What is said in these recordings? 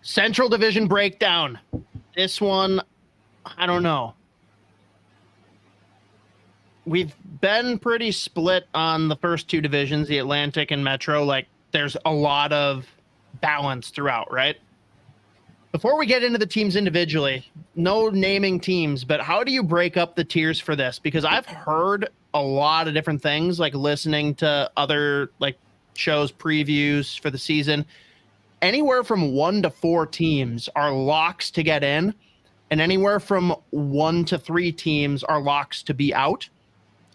Central Division breakdown. This one, I don't know. We've been pretty split on the first two divisions, the Atlantic and Metro. Like, there's a lot of balance throughout, right? Before we get into the teams individually, no naming teams, but how do you break up the tiers for this? Because I've heard a lot of different things, like listening to other like shows previews for the season. Anywhere from 1 to 4 teams are locks to get in, and anywhere from 1 to 3 teams are locks to be out.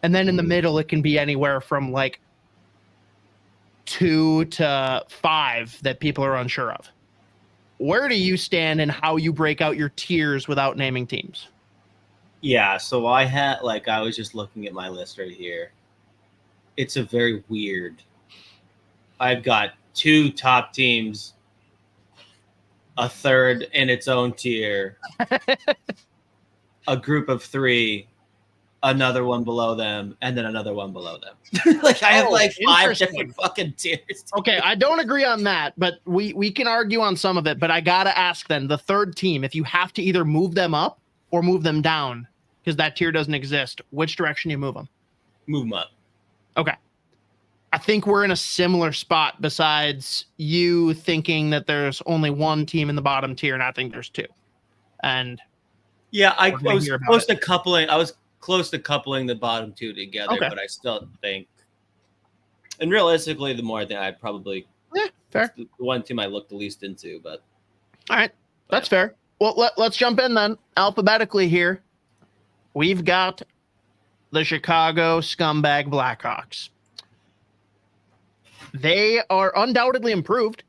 And then in the middle, it can be anywhere from like 2 to 5 that people are unsure of. Where do you stand and how you break out your tiers without naming teams? Yeah, so I was just looking at my list right here. It's a very weird. I've got 2 top teams, a third in its own tier, a group of 3, another one below them, and then another one below them. Like I have like 5 different fucking tiers. Okay, I don't agree on that, but we can argue on some of it. But I gotta ask then, the third team, if you have to either move them up or move them down, because that tier doesn't exist, which direction do you move them? Move them up. Okay. I think we're in a similar spot besides you thinking that there's only one team in the bottom tier, and I think there's 2. And yeah, I was close to coupling. I was close to coupling the bottom 2 together, but I still think, and realistically, the more I think, I'd probably fair. The one team I looked the least into. But all right, that's fair. Well, let's jump in then alphabetically here. We've got the Chicago Scumbag Blackhawks. They are undoubtedly improved.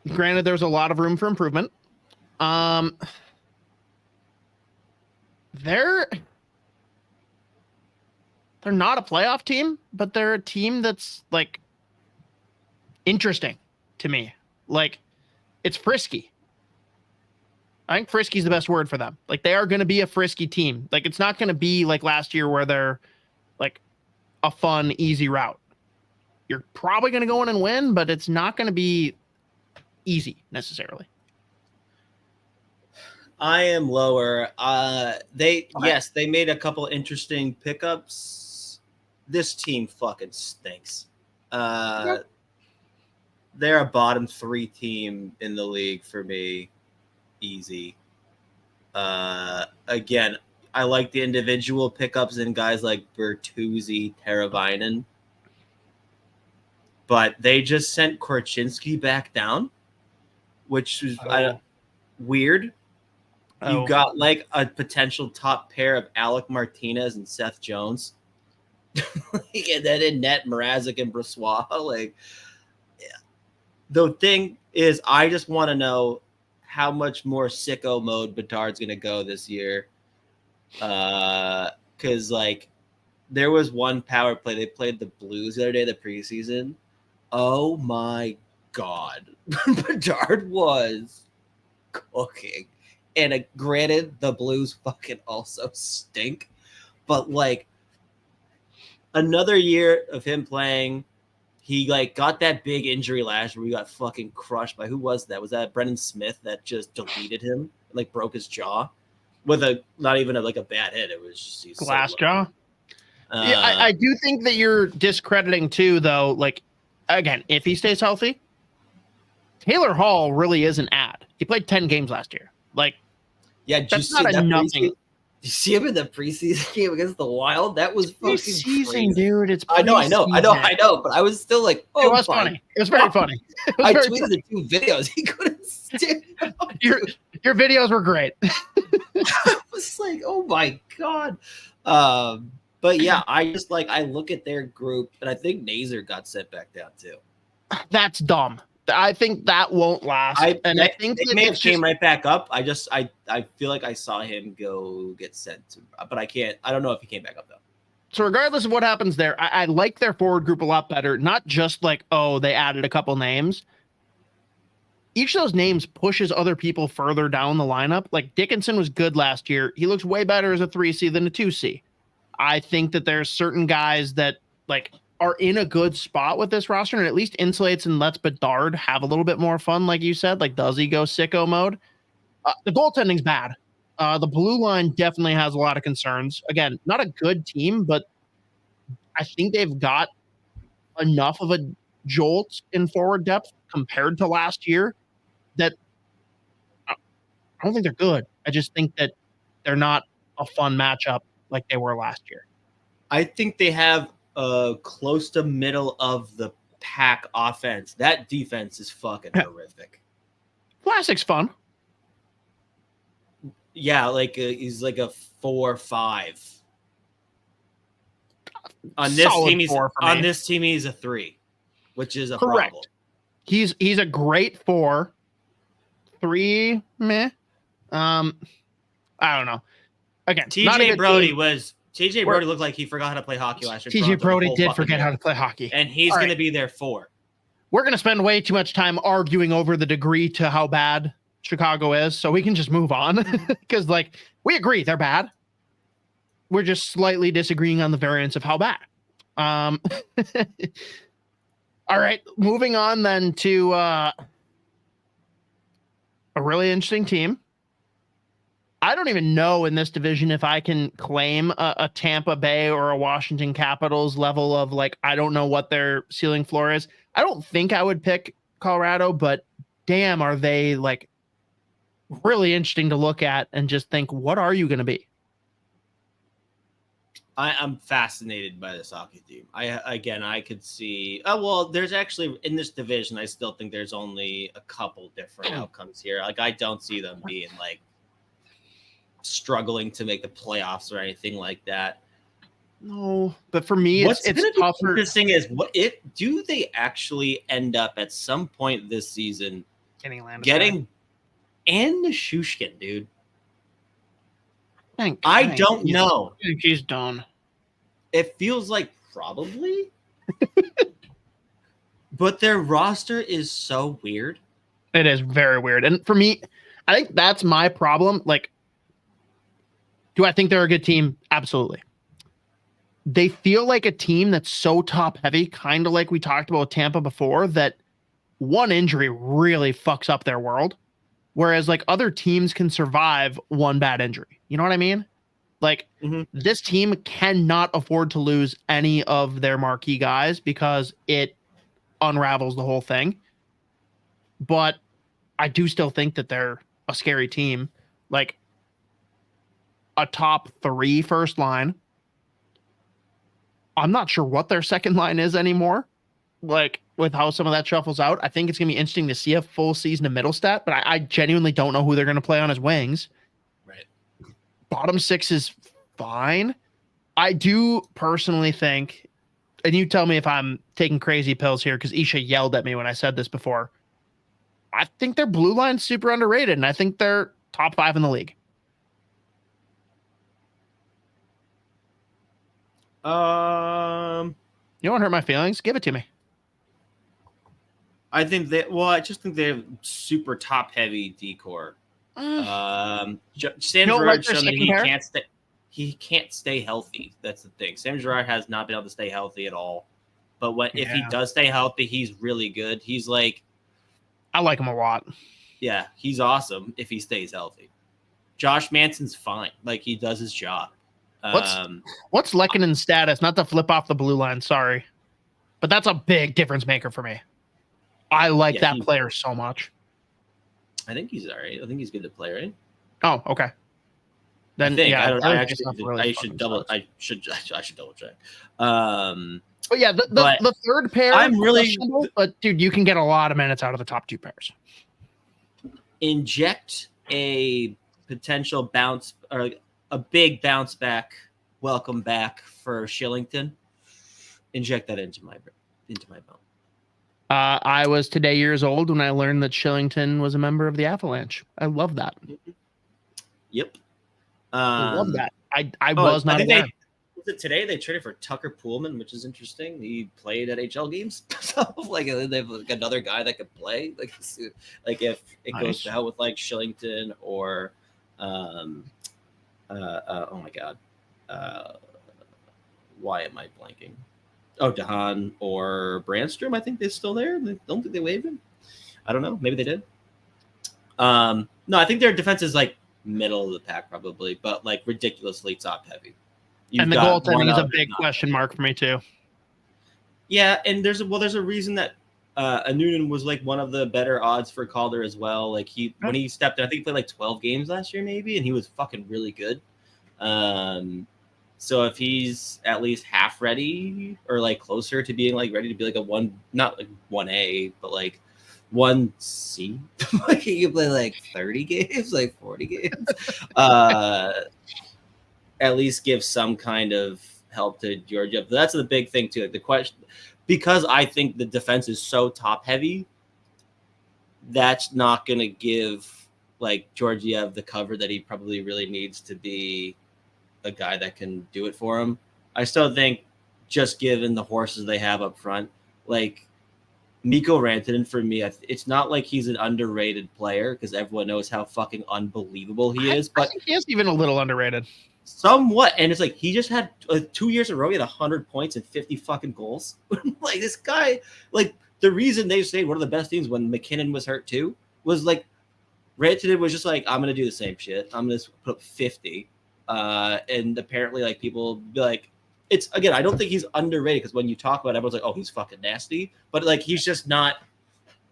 Granted, there's a lot of room for improvement. They're not a playoff team, but they're a team that's like interesting to me. Like, it's frisky. I think frisky is the best word for them. Like, they are going to be a frisky team. Like, it's not going to be like last year where they're like a fun, easy route. You're probably going to go in and win, but it's not going to be easy necessarily. I am lower. They made a couple interesting pickups. This team fucking stinks. They're a bottom 3 team in the league for me. Easy. Again, I like the individual pickups in guys like Bertuzzi, Teravainen. But they just sent Korchinski back down, which was weird. You got like a potential top pair of Alec Martinez and Seth Jones. And then in net, Mrazek and Brossoit. Like, yeah. The thing is, I just want to know how much more sicko mode Bedard's going to go this year. Because, like, there was one power play. They played the Blues the other day, the preseason. Oh, my God. Bedard was cooking. And granted, the Blues fucking also stink. But, like, another year of him playing, he, like, got that big injury last year where he got fucking crushed by, who was that? Was that Brendan Smith that just deleted him and, like, broke his jaw? With not even a bad hit. It was just glass jaw. Yeah, I do think that you're discrediting, too, though. Like, again, if he stays healthy, Taylor Hall really is an ad. He played 10 games last year. Like, yeah, that's not a nothing. Did you see him in the preseason game against the Wild? That was fucking crazy, dude. It's I know. But I was still like, oh, it was funny. It was very funny. I tweeted the 2 videos. He couldn't stand up. Your videos were great. I was like, oh my God. But yeah, I just I look at their group, and I think Nazer got sent back down too. That's dumb. I think that won't last. I think it may have came right back up. I feel like I saw him go get sent to, but I don't know if he came back up though. So regardless of what happens there, I like their forward group a lot better. Not just like, oh, they added a couple names. Each of those names pushes other people further down the lineup. Like, Dickinson was good last year. He looks way better as a 3C than a 2C. I think that there's certain guys that, like, are in a good spot with this roster and at least insulates and lets Bedard have a little bit more fun, like you said. Like, does he go sicko mode? The goaltending's bad. The blue line definitely has a lot of concerns. Again, not a good team, but I think they've got enough of a jolt in forward depth compared to last year that I don't think they're good. I just think that they're not a fun matchup like they were last year. I think they have close to middle of the pack offense. That defense is fucking horrific. Classic's fun. Yeah, like he's like a 4-5. On this Solid team, he's a 3, which is a correct problem. He's a great 4. 3, meh. I don't know. Again, TJ Brody looked like he forgot how to play hockey last year. TJ Brody did forget how to play hockey. And he's going to be their 4. We're going to spend way too much time arguing over the degree to how bad Chicago is, so we can just move on because, like, we agree they're bad. We're just slightly disagreeing on the variance of how bad. All right, moving on then to a really interesting team. I don't even know in this division if I can claim a Tampa Bay or a Washington Capitals level of, like, I don't know what their ceiling floor is. I don't think I would pick Colorado, but damn, are they, like, really interesting to look at and just think, what are you going to be? I'm fascinated by this hockey team. I could see. Oh well, there's actually in this division. I still think there's only a couple different outcomes here. Like, I don't see them being like struggling to make the playoffs or anything like that. No, but for me, what's it's going to be tougher. Interesting is do they actually end up at some point this season getting and Shushkin, dude? I don't know. I think he's done. It feels like probably, but their roster is so weird. It is very weird. And for me, I think that's my problem. Like, do I think they're a good team? Absolutely. They feel like a team that's so top heavy, kind of like we talked about Tampa before, that one injury really fucks up their world. Whereas, like, other teams can survive one bad injury. You know what I mean? Like, This team cannot afford to lose any of their marquee guys because it unravels the whole thing. But I do still think that they're a scary team. Like, a top 3 first line. I'm not sure what their second line is anymore. Like, with how some of that shuffles out, I think it's going to be interesting to see a full season of Middlestat, but I genuinely don't know who they're going to play on his wings. Right. Bottom 6 is fine. I do personally think, and you tell me if I'm taking crazy pills here, because Isha yelled at me when I said this before. I think their blue line's super underrated, and I think they're top 5 in the league. You don't hurt my feelings? Give it to me. I think I just think they have super top heavy decor. Sam Girard shown that he can't stay healthy. That's the thing. Sam Girard has not been able to stay healthy at all. But if he does stay healthy, he's really good. He's like, I like him a lot. Yeah, he's awesome if he stays healthy. Josh Manson's fine. Like, he does his job. What's Lekkonen's status? Not to flip off the blue line, sorry. But that's a big difference maker for me. I like that player so much. I think he's all right. I think he's good to play, right? Oh, okay. Then I should double check. But yeah, the third pair. I'm really, but dude, you can get a lot of minutes out of the top 2 pairs. Inject a potential bounce or a big bounce back, welcome back for Shillington. Inject that into my bone. I was today years old when I learned that Shillington was a member of the Avalanche. I love that. Yep. I love that. I was not aware. Was it today they traded for Tucker Poolman, which is interesting. He played at HL games. So, like, they have like another guy that could play. Like if it goes out with like Shillington or oh my god. Why am I blanking? Oh, Dahan or Brandstrom, I think they're still there. I don't think they waived him. I don't know. Maybe they did. No, I think their defense is like middle of the pack probably, but like ridiculously top heavy. And the goaltending is a big question mark for me too. Yeah, and there's a reason that Noonan was like one of the better odds for Calder as well. Like when he stepped in, I think he played like 12 games last year maybe, and he was fucking really good. So if he's at least half ready or like closer to being like ready to be like not like 1A, but like 1C, like he can play like 30 games, like 40 games. At least give some kind of help to Georgia. But that's the big thing too. Like the question, because I think the defense is so top heavy, that's not going to give like Georgiev the cover that he probably really needs to be a guy that can do it for him. I still think just given the horses they have up front, like Mikko Rantanen for me, it's not like he's an underrated player because everyone knows how fucking unbelievable he is. But I think he is even a little underrated. Somewhat, and it's like he just had 2 years in a row. He had 100 points and 50 fucking goals. Like this guy, like the reason they stayed one of the best teams when McKinnon was hurt too was like Rantanen was just like, I'm gonna do the same shit. I'm gonna put up 50. And apparently, like people be like, it's again. I don't think he's underrated because when you talk about it, everyone's like, "Oh, he's fucking nasty," but like he's just not.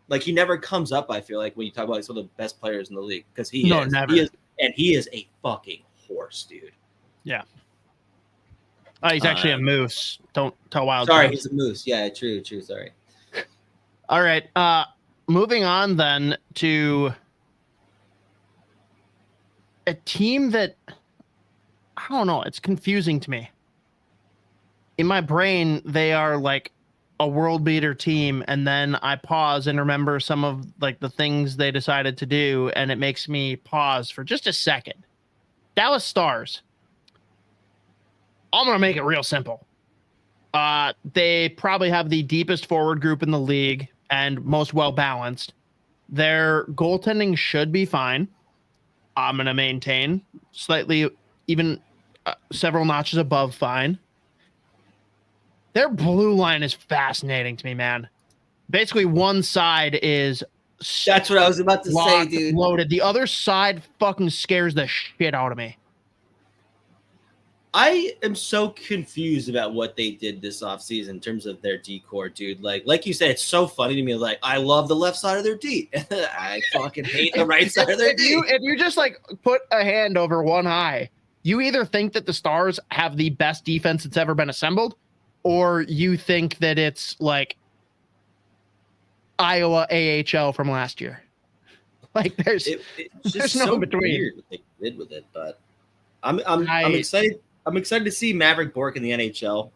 Like he never comes up. I feel like when you talk about like, some of the best players in the league because never. He is a fucking horse, dude. Yeah. He's actually a moose. Don't tell wild. Sorry, he's a moose. Yeah, true. Sorry. All right. Moving on then to a team that I don't know. It's confusing to me. In my brain, they are like a world beater team, and then I pause and remember some of like the things they decided to do, and it makes me pause for just a second. Dallas Stars. I'm gonna make it real simple. They probably have the deepest forward group in the league and most well balanced. Their goaltending should be fine. I'm gonna maintain slightly, even several notches above fine. Their blue line is fascinating to me, man. Basically, one side is that's what I was about to say, dude. Loaded. The other side fucking scares the shit out of me. I am so confused about what they did this offseason in terms of their decor, dude. Like you said, it's so funny to me. Like, I love the left side of their D. I fucking hate the right side of their D. If you just like put a hand over one eye, you either think that the Stars have the best defense that's ever been assembled, or you think that it's like Iowa AHL from last year. Like there's no so between. Weird what they did with it, but I'm excited. I'm excited to see Maverick Bourque in the NHL.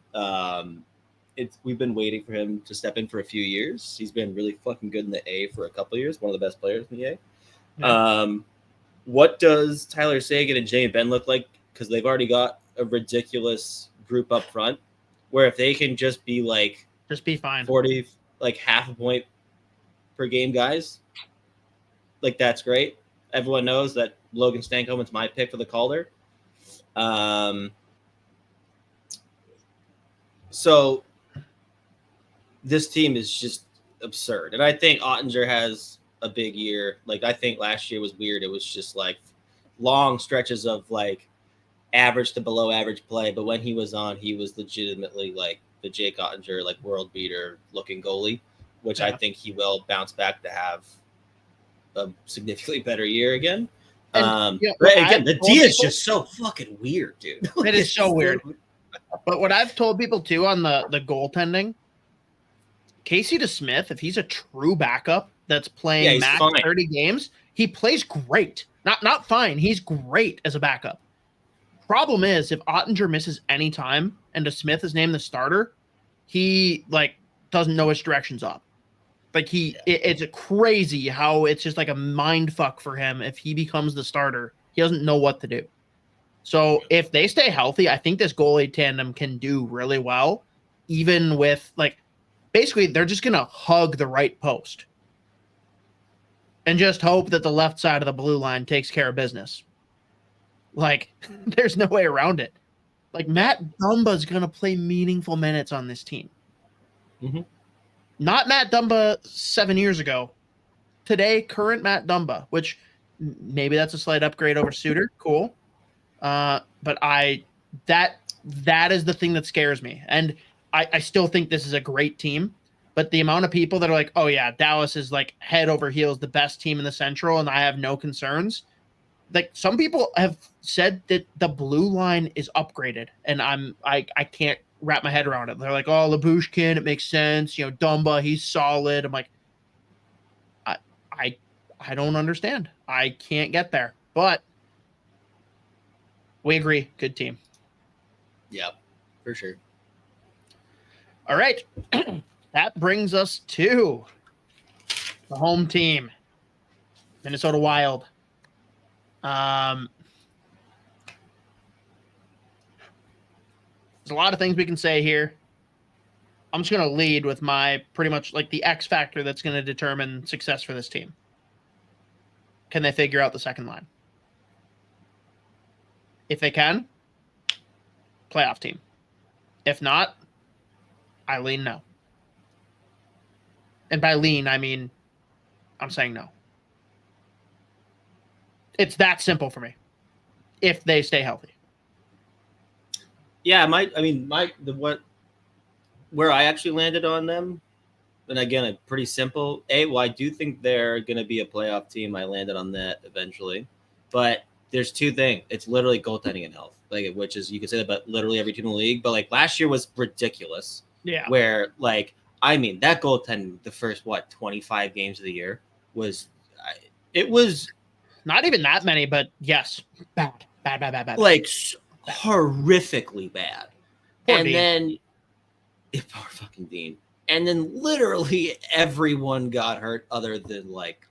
We've been waiting for him to step in for a few years. He's been really fucking good in the A for a couple of years. One of the best players in the A. Yeah. What does Tyler Seguin and Jamie Benn look like? Because they've already got a ridiculous group up front. Where if they can just be fine, 40, like half a point per game, guys, like that's great. Everyone knows that Logan Stankoven's my pick for the Calder. So this team is just absurd. And I think Ottinger has a big year. Like I think last year was weird. It was just like long stretches of like average to below average play, but when he was on, he was legitimately like the Jake Ottinger, like world beater looking goalie, which I think he will bounce back to have a significantly better year again. But again, the D is just so fucking weird, dude. It is so weird. But what I've told people too on the goaltending, Casey DeSmith, if he's a true backup that's playing max 30 games, he plays great. Not fine. He's great as a backup. Problem is, if Ottinger misses any time and DeSmith is named the starter, he like doesn't know which direction's up. Like it's crazy how it's just like a mind fuck for him. If he becomes the starter, he doesn't know what to do. So if they stay healthy, I think this goalie tandem can do really well, even with like, basically they're just going to hug the right post and just hope that the left side of the blue line takes care of business. Like, there's no way around it. Like, Matt Dumba's going to play meaningful minutes on this team. Mm-hmm. Not Matt Dumba 7 years ago. Today, current Matt Dumba, which maybe that's a slight upgrade over Suter. Cool. But that is the thing that scares me. And I still think this is a great team. But the amount of people that are like, oh yeah, Dallas is like head over heels, the best team in the Central, and I have no concerns. Like some people have said that the blue line is upgraded, and I can't wrap my head around it. They're like, oh, Labushkin, it makes sense. You know, Dumba, he's solid. I'm like, I don't understand. I can't get there. But we agree, good team. Yeah, for sure. All right. That brings us to the home team, Minnesota Wild. There's a lot of things we can say here. I'm just going to lead with my pretty much like the X factor that's going to determine success for this team. Can they figure out the second line? If they can, playoff team. If not, I lean no. And by lean, I mean, I'm saying no. It's that simple for me. If they stay healthy. Yeah, where I actually landed on them, and again, it's pretty simple. Well, I do think they're going to be a playoff team. I landed on that eventually. But there's two things. It's literally goaltending and health, like, which is, you can say that about literally every team in the league. But like last year was ridiculous. Yeah. Where like, I mean, that goaltending the first 25 games of the year was, it was not even that many, but yes, bad. Like horrifically bad. Poor and Dean. Then poor fucking Dean. And then literally everyone got hurt other than like,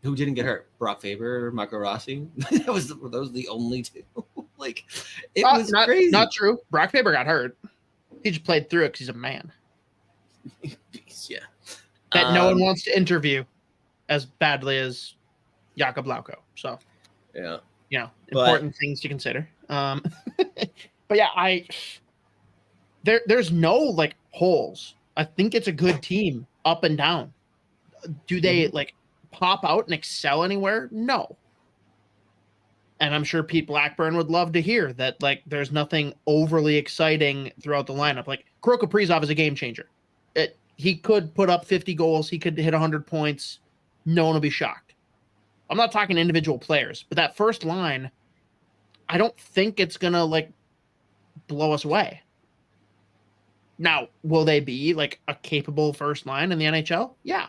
who didn't get hurt? Brock Faber, Marco Rossi. Those were the only two. Like, it was crazy. Not true. Brock Faber got hurt. He just played through it because he's a man. Yeah. That no one wants to interview as badly as Jakub Lauko. So, yeah. You know, important things to consider. But yeah, there's no like holes. I think it's a good team up and down. Do they like pop out and excel anywhere? No. And I'm sure Pete Blackburn would love to hear that, like, there's nothing overly exciting throughout the lineup. Like, Kirill Kaprizov is a game changer. He could put up 50 goals. He could hit 100 points. No one will be shocked. I'm not talking individual players, but that first line, I don't think it's going to, like, blow us away. Now, will they be, like, a capable first line in the NHL? Yeah.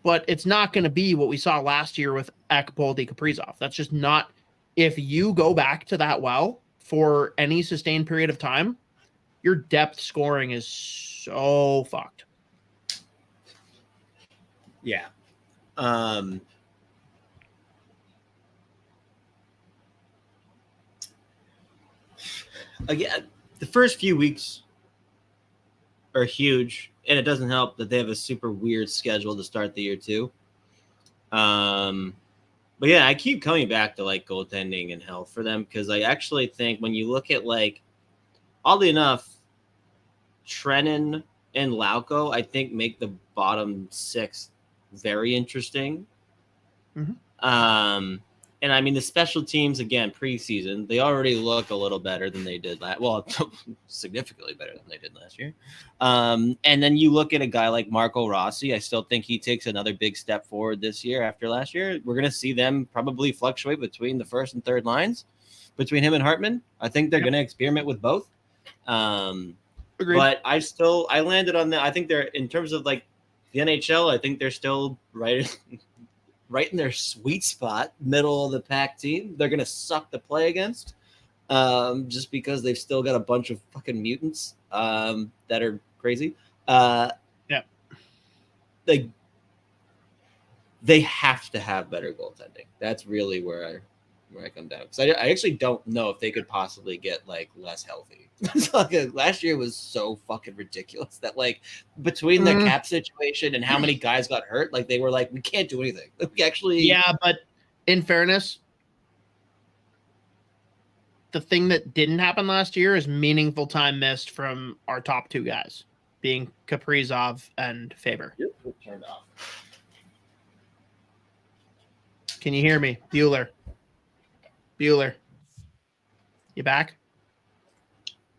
But it's not going to be what we saw last year with Ekboldi Kaprizov. That's just not. If you go back to that well for any sustained period of time, your depth scoring is so fucked. Yeah. Again, the first few weeks are huge, and it doesn't help that they have a super weird schedule to start the year too. But yeah, I keep coming back to like goaltending and health for them, because I actually think when you look at, like, oddly enough, Trenin and Lauko, I think, make the bottom six very interesting. Mm-hmm. And I mean, the special teams, again, preseason, they already look a little better than they did significantly better than they did last year. And then you look at a guy like Marco Rossi. I still think he takes another big step forward this year after last year. We're going to see them probably fluctuate between the first and third lines, between him and Hartman. I think they're going to experiment with both. Agreed. But I landed on that. I think they're, in terms of like the NHL, I think they're still right in their sweet spot, middle of the pack team. They're going to suck to play against, just because they've still got a bunch of fucking mutants that are crazy. Yeah. They have to have better goaltending. That's really where I come down. Because I actually don't know if they could possibly get, like, less healthy. Last year was so fucking ridiculous that, like, between the cap situation and how many guys got hurt, like, they were like, we can't do anything. We actually, yeah, but in fairness, the thing that didn't happen last year is meaningful time missed from our top two guys, being Kaprizov and Faber. Yep, it turned off. Can you hear me? Bueller. You back?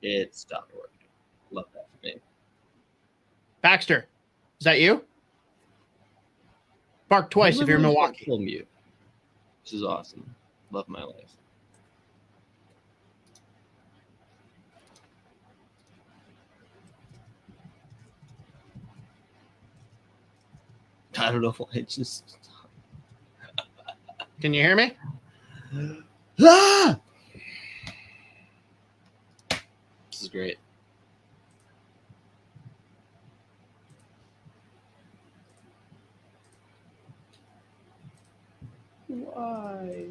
It stopped working. Love that for me. Baxter, is that you? Bark twice if you're in Milwaukee. Full mute. This is awesome. Love my life. I don't know why it just. Can you hear me? Ah! This is great. Why?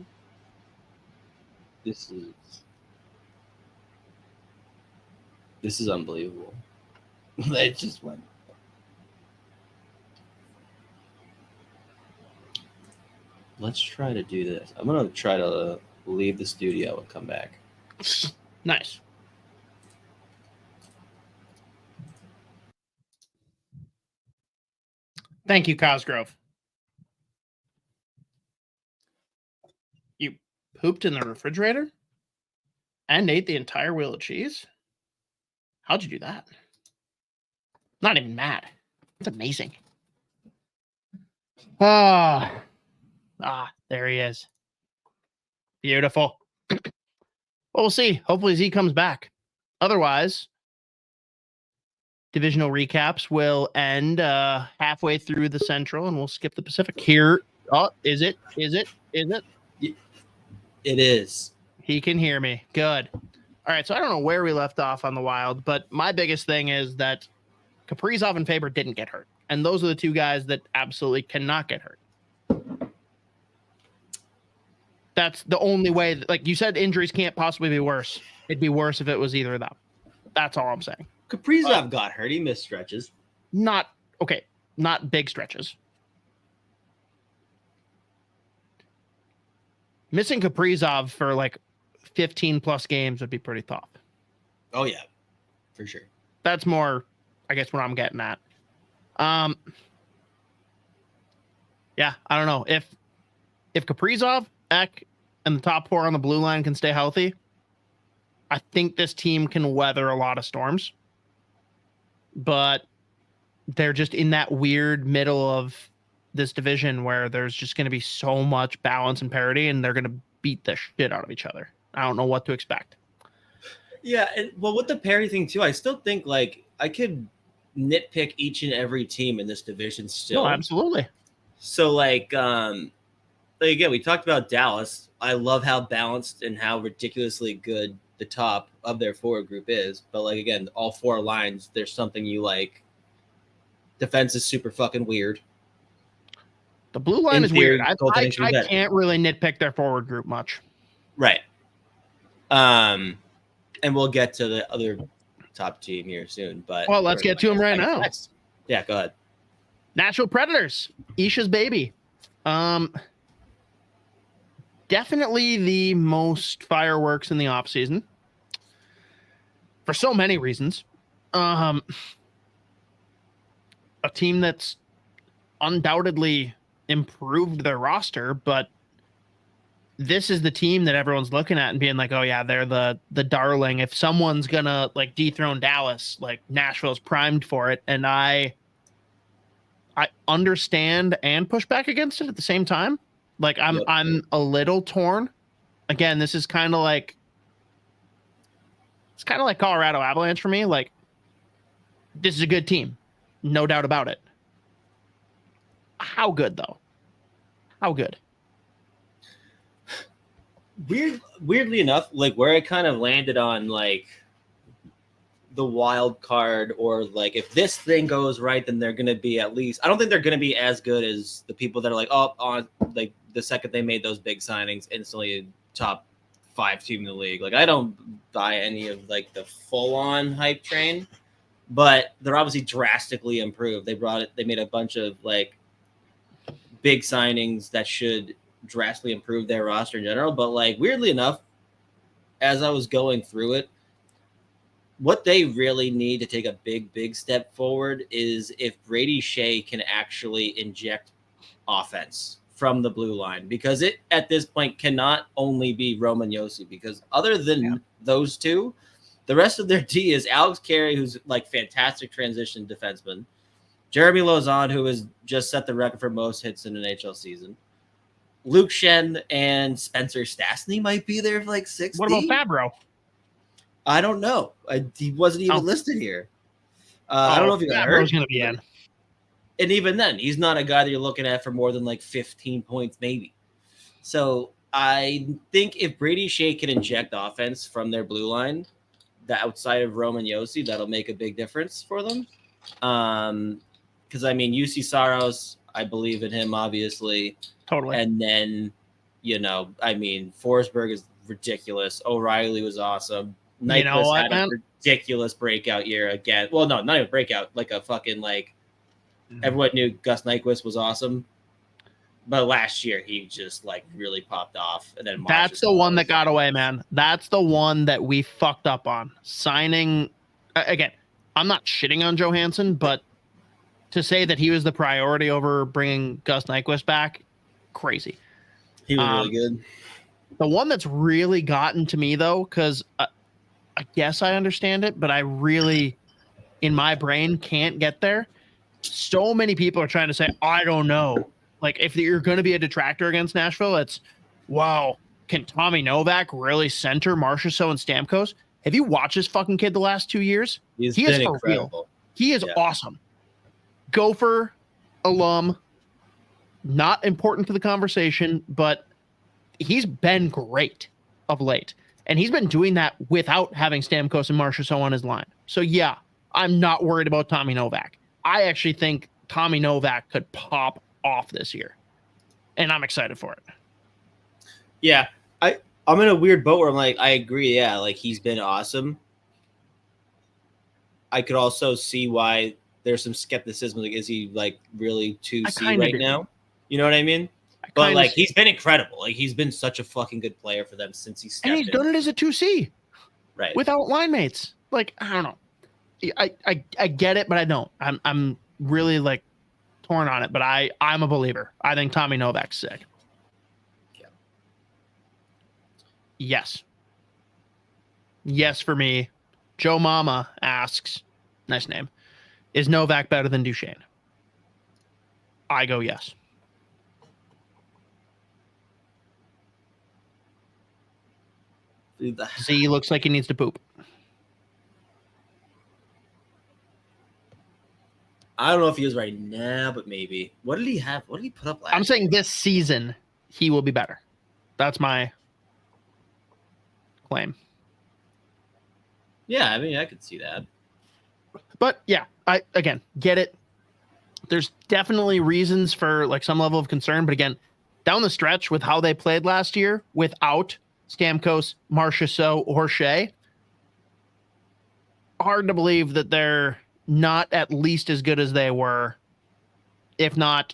This is unbelievable. It just went. Let's try to do this. I'm gonna try to leave the studio and come back. Nice. Thank you, Cosgrove. You pooped in the refrigerator and ate the entire wheel of cheese? How'd you do that? Not even mad. It's amazing. There he is. Beautiful. Well, we'll see. Hopefully Z comes back. Otherwise, divisional recaps will end halfway through the Central, and we'll skip the Pacific. Here. Oh, is it? It is. He can hear me. Good. All right, so I don't know where we left off on the Wild, but my biggest thing is that Kaprizov and Faber didn't get hurt. And those are the two guys that absolutely cannot get hurt. That's the only way. Like you said, injuries can't possibly be worse. It'd be worse if it was either of them. That's all I'm saying. Kaprizov got hurt. He missed stretches. Not big stretches. Missing Kaprizov for like 15 plus games would be pretty tough. Oh yeah, for sure. That's more, I guess, what I'm getting at. Yeah, I don't know if Kaprizov, Ek, and the top four on the blue line can stay healthy. I think this team can weather a lot of storms, but they're just in that weird middle of this division where there's just going to be so much balance and parity, and they're going to beat the shit out of each other. I don't know what to expect. Yeah, and well, with the parity thing too, I still think like I could nitpick each and every team in this division still. No, absolutely. So like again, we talked about Dallas. I love how balanced and how ridiculously good the top of their forward group is. But like again, all four lines, there's something you like. Defense is super fucking weird. The blue line is weird. I can't really nitpick their forward group much. Right. And we'll get to the other top team here soon. But well, let's get to them right now. Yeah, go ahead. Nashville Predators, Isha's baby. Definitely the most fireworks in the offseason for so many reasons. A team that's undoubtedly improved their roster, but this is the team that everyone's looking at and being like, oh yeah, they're the darling. If someone's gonna like dethrone Dallas, like Nashville's primed for it. And I understand and push back against it at the same time. Like I'm a little torn. Again, this is kind of like Colorado Avalanche for me. Like this is a good team, no doubt about it. How good though? How good? Weirdly enough, like where I kind of landed on like the wild card, or like if this thing goes right, then they're gonna be at least. I don't think they're gonna be as good as the people that are like, oh, on like the second they made those big signings, instantly top 5 team in the league. Like I don't buy any of like the full on hype train, but they're obviously drastically improved. They made a bunch of like big signings that should drastically improve their roster in general. But like weirdly enough, as I was going through it, what they really need to take a big step forward is if Brady Shea can actually inject offense from the blue line, because it at this point cannot only be Roman Josi, because other than those two, the rest of their D is Alex Carey, who's like fantastic transition defenseman, Jeremy Lauzon, who has just set the record for most hits in an NHL season, Luke Shen and Spencer Stastny might be there for like 60. What about Fabro? I don't know. He wasn't even listed here. I don't know if he got hurt. Going to be in. And even then, he's not a guy that you're looking at for more than like 15 points, maybe. So I think if Brady Shea can inject offense from their blue line, the outside of Roman Josi, that'll make a big difference for them. Because I mean, UC Saros, I believe in him, obviously. Totally. And then, I mean, Forsberg is ridiculous. O'Reilly was awesome. Nyquist had a ridiculous breakout year again. Well, no, not even breakout. Like a fucking everyone knew Gus Nyquist was awesome, but last year he just really popped off. And then that's the one that got away, man. That's the one that we fucked up on signing. Again, I'm not shitting on Johansson, but to say that he was the priority over bringing Gus Nyquist back, crazy. He was really good. The one that's really gotten to me though, because I guess I understand it, but I really, in my brain, can't get there. So many people are trying to say, I don't know. Like, if you're going to be a detractor against Nashville, it's, wow, can Tommy Novak really center Marchessault and Stamkos? Have you watched this fucking kid the last 2 years? He is for real. He is awesome. Gopher alum, not important to the conversation, but he's been great of late. And he's been doing that without having Stamkos and Marchessault on his line. So, yeah, I'm not worried about Tommy Novak. I actually think Tommy Novak could pop off this year. And I'm excited for it. Yeah. I'm in a weird boat where I'm like, I agree. Yeah, he's been awesome. I could also see why there's some skepticism. Is he really 2C right now? You know what I mean? But he's been incredible. He's been such a fucking good player for them since he stepped in. And he's done it as a 2C. Right. Without line mates. I don't know. I get it, but I don't. I'm really torn on it, but I'm a believer. I think Tommy Novak's sick. Yeah. Yes. Yes for me. Joe Mama asks, nice name, is Novak better than Duchesne? I go yes. Z looks like he needs to poop. I don't know if he is right now, but maybe. What did he have? What did he put up last I'm saying this season he will be better. That's my claim. Yeah, I mean, I could see that. But yeah, I again get it. There's definitely reasons for some level of concern, but again, down the stretch with how they played last year without Stamkos, Marchessault, or Shea, hard to believe that they're not at least as good as they were, if not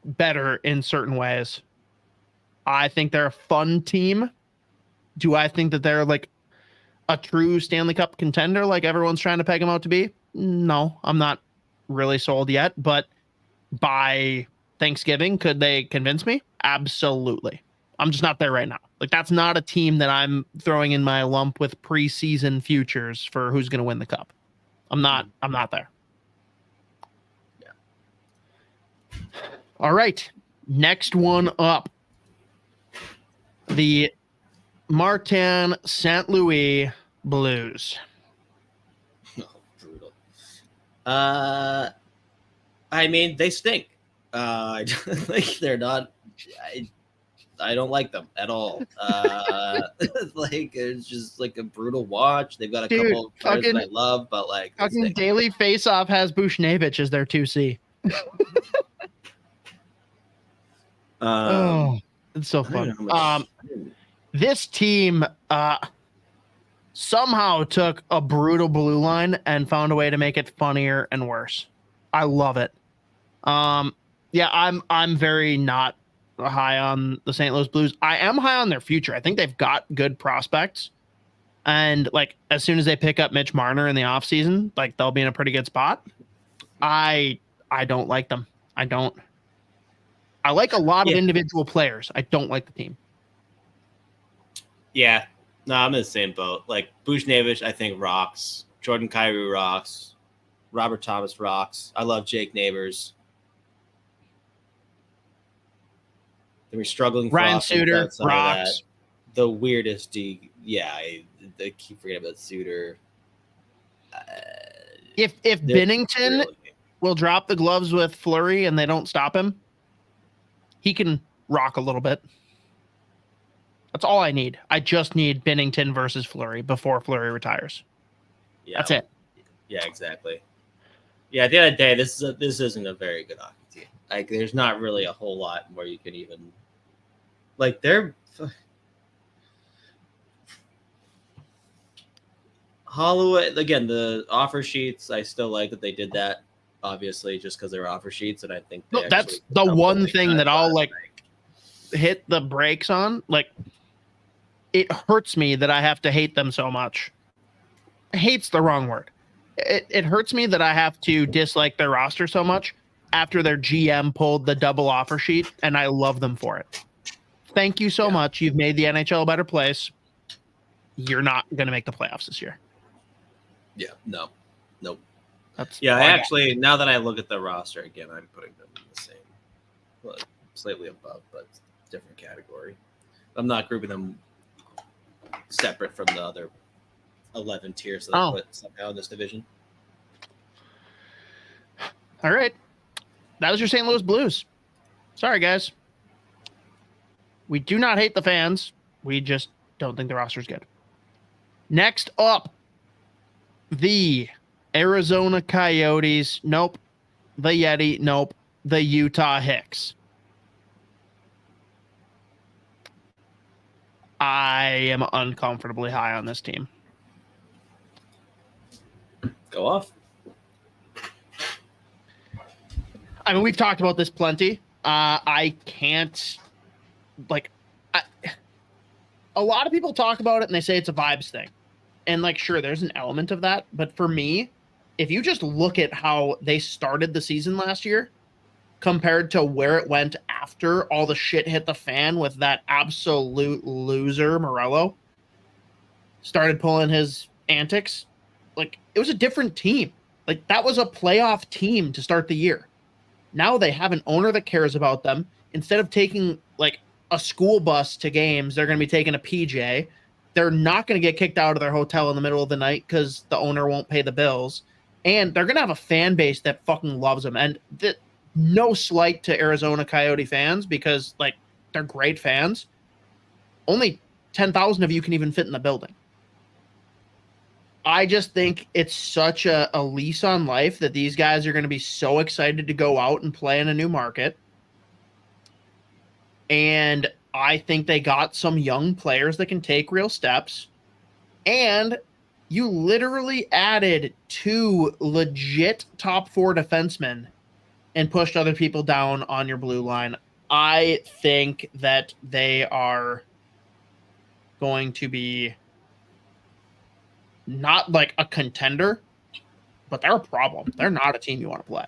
better in certain ways. I think they're a fun team. Do I think that they're a true Stanley Cup contender like everyone's trying to peg them out to be? No, I'm not really sold yet, but by Thanksgiving, could they convince me? Absolutely. I'm just not there right now. That's not a team that I'm throwing in my lump with preseason futures for who's going to win the cup. I'm not there. Yeah. All right. Next one up. The Martin St. Louis Blues. Oh, brutal. I mean, they stink. They're not. I don't like them at all. It's just a brutal watch. They've got a couple of players that I love, but fucking Daily Faceoff has Bushnevich as their 2C. It's so fun. This team somehow took a brutal blue line and found a way to make it funnier and worse. I love it. Yeah, I'm very not high on the St. Louis Blues. I am high on their future. I think they've got good prospects. And like as soon as they pick up Mitch Marner in the offseason, like they'll be in a pretty good spot. I don't like them. I don't. I like a lot of individual players. I don't like the team. Yeah. No, I'm in the same boat. Like Buchnevich, I think rocks. Jordan Kyrou rocks. Robert Thomas rocks. I love Jake Neighbors. They were struggling. Ryan Suter rocks. The weirdest D. Yeah, I keep forgetting about Suter. If Binnington will drop the gloves with Fleury and they don't stop him, he can rock a little bit. That's all I need. I just need Binnington versus Fleury before Fleury retires. Yeah, that's it. Yeah, exactly. Yeah, at the end of the day, this isn't a very good hockey team. Like, there's not really a whole lot where you can even like they're Holloway again. The offer sheets, I still like that they did that. Obviously, just because they're offer sheets, and I think that's the one thing that I'll like hit the brakes on. Like, it hurts me that I have to hate them so much. Hate's the wrong word. It hurts me that I have to dislike their roster so much after their GM pulled the double offer sheet, and I love them for it. Thank you so much. You've made the NHL a better place. You're not going to make the playoffs this year. Yeah, nope. That's actually, now that I look at the roster again, I'm putting them in the same, well, slightly above, but different category. I'm not grouping them separate from the other 11 tiers that I put somehow in this division. All right. That was your St. Louis Blues. Sorry, guys. We do not hate the fans. We just don't think the roster is good. Next up, the Arizona Coyotes. Nope. The Yeti. Nope. The Utah Hicks. I am uncomfortably high on this team. Go off. I mean, we've talked about this plenty. I can't, a lot of people talk about it and they say it's a vibes thing. And sure, there's an element of that. But for me, if you just look at how they started the season last year compared to where it went after all the shit hit the fan with that absolute loser, Morello, started pulling his antics, it was a different team. That was a playoff team to start the year. Now they have an owner that cares about them. Instead of taking a school bus to games, they're going to be taking a PJ. They're not going to get kicked out of their hotel in the middle of the night because the owner won't pay the bills. And they're going to have a fan base that fucking loves them. And no slight to Arizona Coyote fans because they're great fans. Only 10,000 of you can even fit in the building. I just think it's such a lease on life that these guys are going to be so excited to go out and play in a new market. And I think they got some young players that can take real steps. And you literally added 2 legit top 4 defensemen and pushed other people down on your blue line. I think that they are going to be not a contender, but they're a problem. They're not a team you want to play.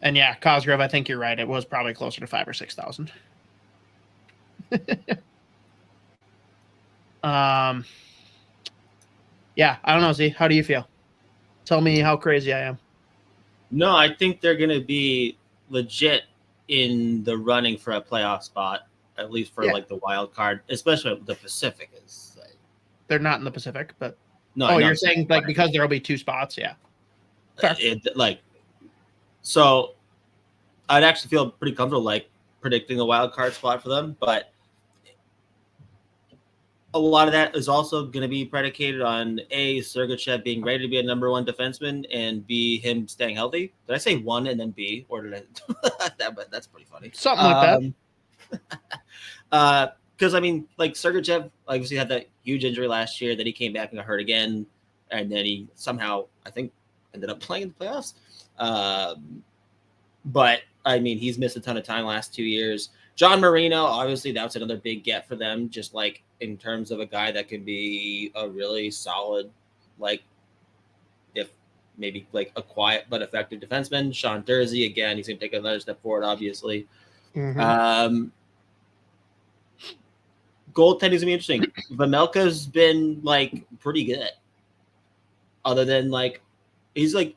And yeah, Cosgrove, I think you're right. It was probably closer to 5,000 or 6,000. Yeah, I don't know, Z. How do you feel? Tell me how crazy I am. No, I think they're going to be legit in the running for a playoff spot, at least for the wild card, especially the Pacific is. They're not in the Pacific, but no. You're saying because there'll be 2 spots, yeah. So I'd actually feel pretty comfortable predicting a wild card spot for them, but a lot of that is also going to be predicated on A, Sergachev being ready to be a number 1 defenseman, and B, him staying healthy. Did I say 1 and then B, or did I? But that's pretty funny. Something like that. Because Sergachev obviously had that huge injury last year. Then he came back and got hurt again, and then he somehow I think ended up playing in the playoffs. But I mean, he's missed a ton of time last 2 years. John Marino, obviously, that's another big get for them, just like in terms of a guy that can be a really solid, like, if maybe like a quiet but effective defenseman. Sean Dursey, again, he's going to take another step forward, obviously. Goaltending is going to be interesting. Vamelka's been like pretty good. Other than like, he's like,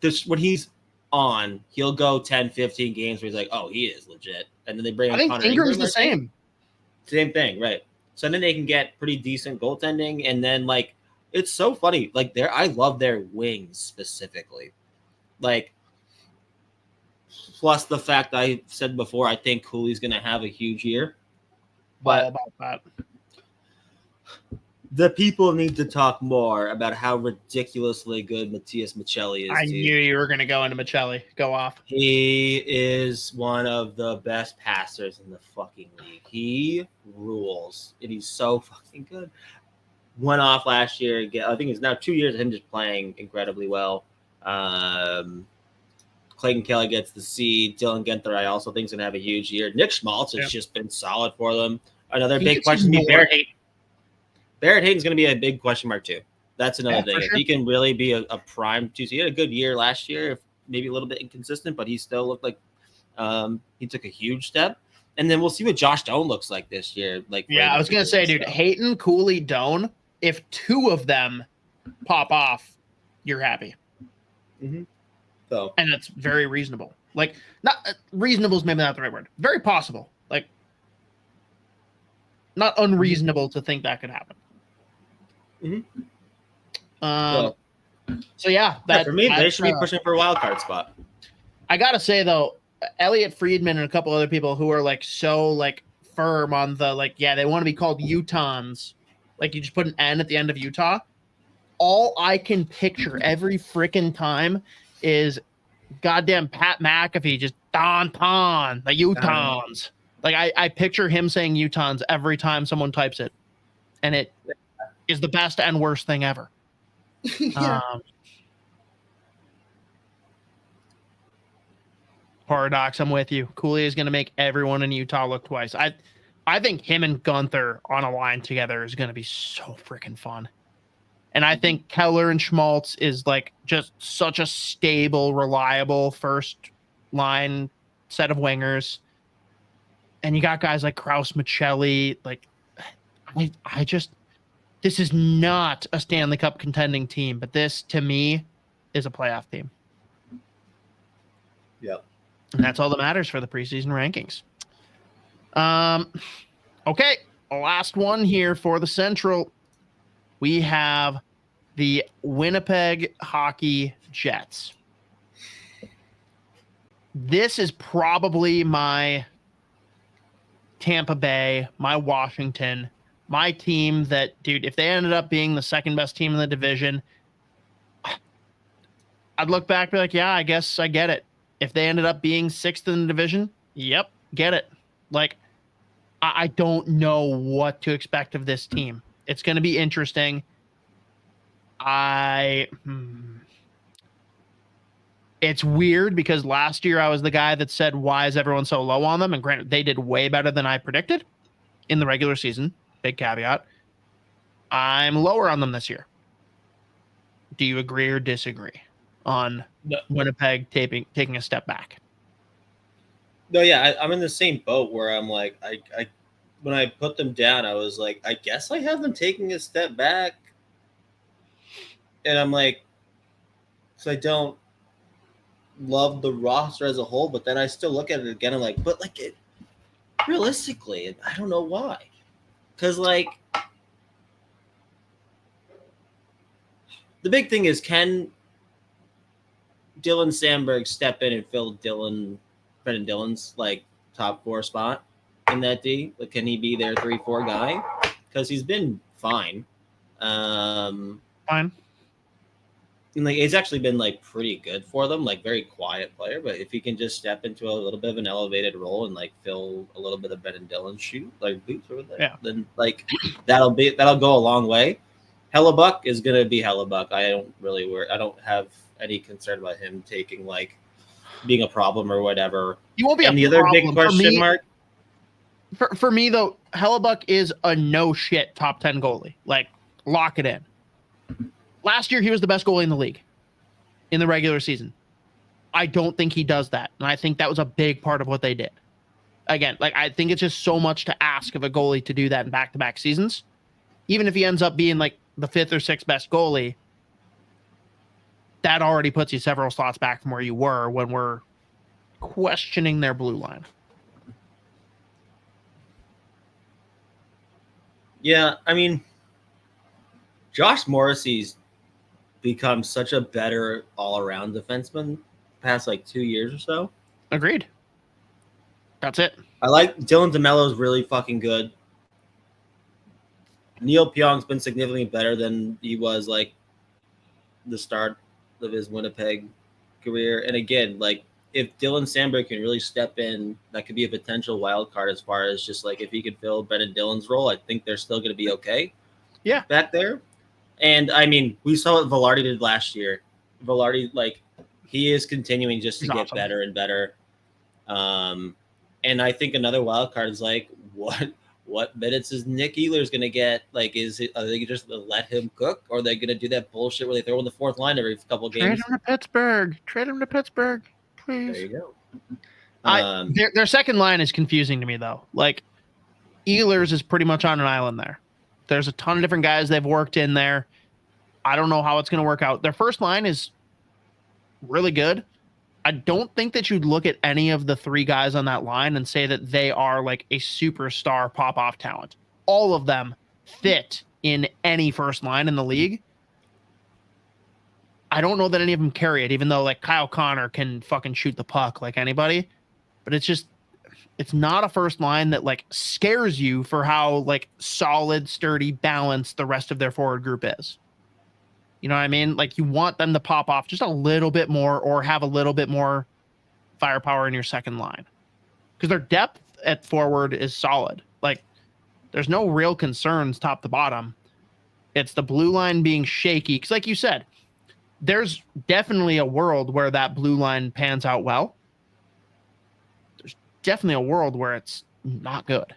this when he's on, he'll go 10, 15 games where he's like, oh, he is legit. And then they bring I think Connor Ingram's Ingram, the same. Same thing, right? So then they can get pretty decent goaltending, and then like it's so funny. Like I love their wings specifically. Like plus the fact I said before, I think Cooley's gonna have a huge year. But All about that. The people need to talk more about how ridiculously good Matias Michelli is. I knew you were going to go into Michelli. Go off. He is one of the best passers in the fucking league. He rules, and he's so fucking good. Went off last year. I think it's now 2 years of him just playing incredibly well. Clayton Kelly gets the seed. Dylan Guenther, I also think, is going to have a huge year. Nick Schmaltz has just been solid for them. Another big question to be Barrett Hayton. Barrett Hayton's going to be a big question mark too. That's another thing. If he can really be a prime two, he had a good year last year, if maybe a little bit inconsistent, but he still looked like he took a huge step. And then we'll see what Josh Doan looks like this year. Like, yeah, I was going to say, dude, Hayton, Cooley, Doan. If two of them pop off, you're happy. So, and that's very reasonable. Like, not reasonable is maybe not the right word. Very possible. Like, not unreasonable to think that could happen. So yeah, for me, they should be pushing for a wild card spot. I gotta say though, Elliot Friedman and a couple other people who are like so like firm on the like, yeah, they want to be called Utahns. Like you just put an N at the end of Utah. All I can picture every freaking time is goddamn Pat McAfee just Don, the Utahns. Like I picture him saying Utahns every time someone types it, and it is the best and worst thing ever. Paradox, I'm with you. Cooley is going to make everyone in Utah look twice. I think him and Guenther on a line together is going to be so freaking fun. And I think Keller and Schmaltz is like just such a stable, reliable first line set of wingers. And you got guys like Krause, Michelli. Like, I just, this is not a Stanley Cup contending team, but this to me is a playoff team. Yep. And that's all that matters for the preseason rankings. Okay, last one here for the Central. We have the Winnipeg Hockey Jets. This is probably my Tampa Bay, my Washington, my team that, dude, if they ended up being the second best team in the division, I'd look back and be like, yeah, I guess I get it. If they ended up being sixth in the division, yep, get it. Like, I don't know what to expect of this team. It's going to be interesting. It's weird because last year I was the guy that said, why is everyone so low on them? And granted, they did way better than I predicted in the regular season. Big caveat. I'm lower on them this year. Do you agree or disagree on Winnipeg taking a step back? No, yeah, I'm in the same boat where I'm like, I when I put them down, I was like, I guess I have them taking a step back. And I'm like, so I don't love the roster as a whole, but then I still look at it again. I'm like, but like it realistically, I don't know why. Because like the big thing is, can Dylan Sandberg step in and fill Brendan Dillon's like top 4 spot in that D? Like, can he be their 3-4 guy? Because he's been fine. Fine. And like he's actually been like pretty good for them, like very quiet player. But if he can just step into a little bit of an elevated role and like fill a little bit of Brendan Dillon's shoe, like boots over there, then like that'll go a long way. Hellebuck is gonna be Hellebuck. I don't have any concern about him taking like being a problem or whatever. He won't be and a the other problem. big question mark. For me, though, Hellebuck is a no-shit top 10 goalie. Like, lock it in. Last year, he was the best goalie in the league in the regular season. I don't think he does that. And I think that was a big part of what they did. Again, like, I think it's just so much to ask of a goalie to do that in back-to-back seasons. Even if he ends up being, like, the 5th or 6th best goalie, that already puts you several slots back from where you were when we're questioning their blue line. Yeah, I mean, Josh Morrissey's become such a better all-around defenseman past like 2 years or so. Agreed. That's it. I like Dylan DeMello's really fucking good. Neil Pion's been significantly better than he was like the start of his Winnipeg career. And again, like if Dylan Sandberg can really step in, that could be a potential wild card as far as just like if he could fill Brendan Dillon's role. I think they're still going to be okay. Yeah, back there. And I mean, we saw what Velarde did last year. Velarde, like, he is continuing just to get better and better. And I think another wild card is like, what minutes is Nick Ehlers going to get? Like, are they just gonna let him cook, or are they going to do that bullshit where they throw in the fourth line every couple games? Trade him to Pittsburgh. Trade him to Pittsburgh, please. There you go. Their second line is confusing to me, though. Like, Ehlers is pretty much on an island there. There's a ton of different guys they've worked in there. I don't know how it's going to work out. Their first line is really good. I don't think that you'd look at any of the 3 guys on that line and say that they are like a superstar pop-off talent. All of them fit in any first line in the league. I don't know that any of them carry it, even though like Kyle Connor can fucking shoot the puck like anybody. But it's not a first line that like scares you for how like solid, sturdy, balanced the rest of their forward group is. You know what I mean? Like you want them to pop off just a little bit more or have a little bit more firepower in your second line. Because their depth at forward is solid. Like there's no real concerns top to bottom. It's the blue line being shaky. Because like you said, there's definitely a world where that blue line pans out well. Definitely a world where it's not good.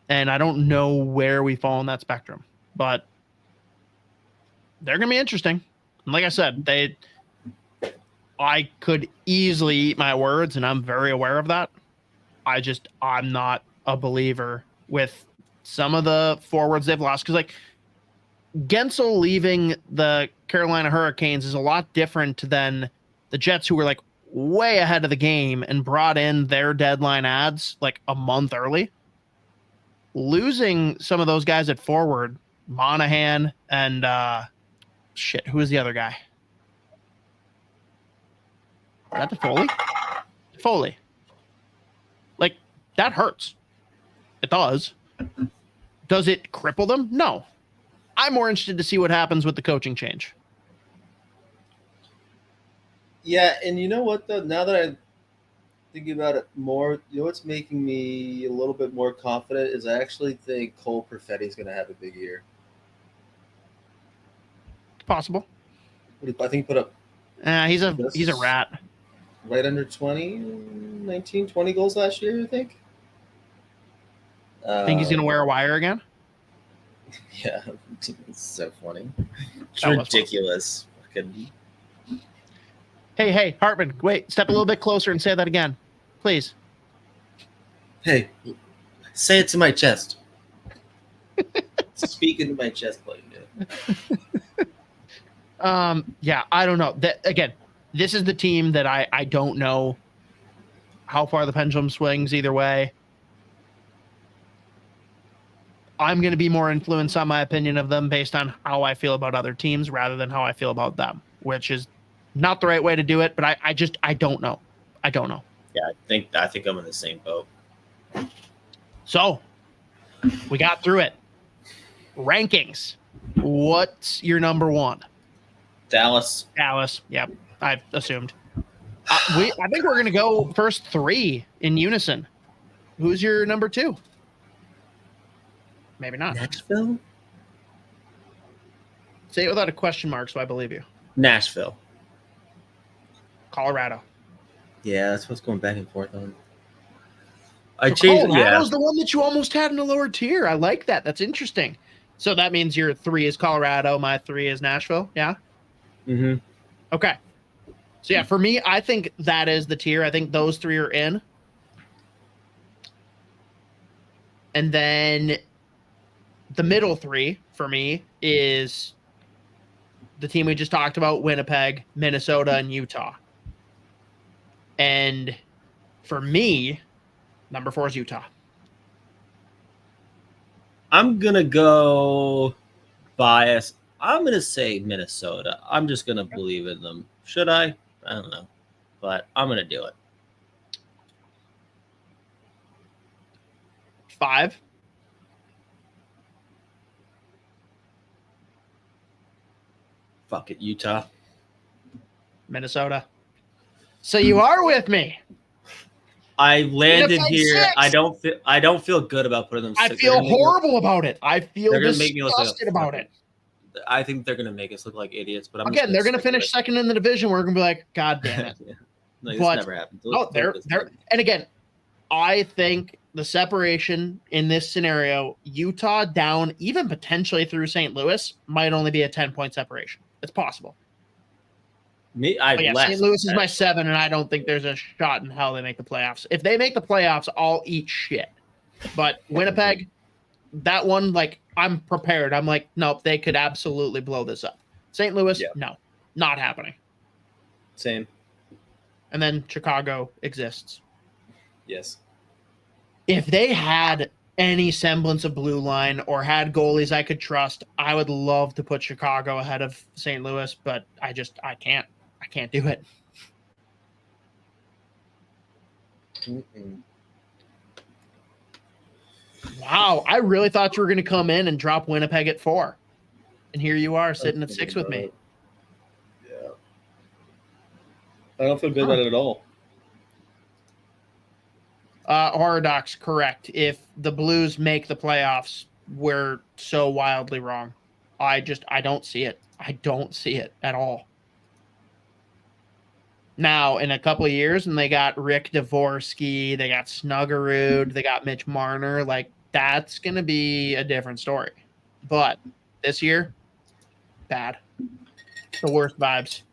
And I don't know where we fall in that spectrum, but they're going to be interesting. And like I said, I could easily eat my words, and I'm very aware of that. I'm not a believer with some of the forwards they've lost. Because like Gensel leaving the Carolina Hurricanes is a lot different than the Jets, who were like way ahead of the game and brought in their deadline ads like a month early. Losing some of those guys at forward, Monahan and who is the other guy? Is that the Foley? Foley. Like that hurts. It does. Does it cripple them? No. I'm more interested to see what happens with the coaching change. Yeah, and you know what, though? Now that I'm thinking about it more, you know what's making me a little bit more confident is I actually think Cole Perfetti is going to have a big year. It's possible. I think he put up... he's a rat. Right under 20 goals last year, I think. Think he's going to wear a wire again? Yeah, it's so funny. It's ridiculous. Fucking... Hey, Hartman, wait, step a little bit closer and say that again, please. Hey, say it to my chest. Speak into my chest plate. Yeah, I don't know. Again, this is the team that I don't know how far the pendulum swings either way. I'm going to be more influenced on my opinion of them based on how I feel about other teams rather than how I feel about them, which is not the right way to do it, but I don't know. I don't know. Yeah, I think I'm in the same boat. So, we got through it. Rankings. What's your number 1? Dallas. Yep, I assumed. I think we're going to go first 3 in unison. Who's your number 2? Maybe not. Nashville? Say it without a question mark so I believe you. Nashville. Colorado. Yeah, that's what's going back and forth on. I So changed. Colorado's the one that you almost had in a lower tier. I like that. That's interesting. So that means your 3 is Colorado. My 3 is Nashville. Yeah. Mm-hmm. Okay. So yeah, for me, I think that is the tier. I think those 3 are in. And then the middle 3 for me is the team we just talked about, Winnipeg, Minnesota, and Utah. And for me, number 4 is Utah. I'm gonna go bias. I'm gonna say Minnesota. I'm just gonna believe in them. Should I? I don't know, but I'm gonna do it. 5. Fuck it, Utah. Minnesota. So you are with me. I landed Winnipeg here. 6. I don't feel good about putting them. I feel horrible about it. I feel They're gonna make me look like disgusted about it. I think they're gonna make us look like idiots. But Again, they're gonna finish second in the division. We're gonna be like, God damn it. Yeah. No, this But- never happened. No, they're and again, I think the separation in this scenario, Utah down, even potentially through St. Louis, might only be a 10-point separation. It's possible. Me, But yeah, St. Louis is my 7, and I don't think there's a shot in hell they make the playoffs. If they make the playoffs, I'll eat shit. But Winnipeg, that one, like, I'm prepared. I'm like, nope, they could absolutely blow this up. St. Louis, Yeah. no, not happening. Same. And then Chicago exists. Yes. If they had any semblance of blue line or had goalies I could trust, I would love to put Chicago ahead of St. Louis, but I can't. I can't do it. Mm-mm. Wow, I really thought you were going to come in and drop Winnipeg at 4. And here you are sitting at 6 with me. Yeah. I don't feel good about it at all. Horror Docs, correct. If the Blues make the playoffs, we're so wildly wrong. I don't see it. I don't see it at all. Now, in a couple of years, and they got Rick Dvorsky, they got Snuggerud, they got Mitch Marner, like, that's going to be a different story. But this year, bad. The worst vibes.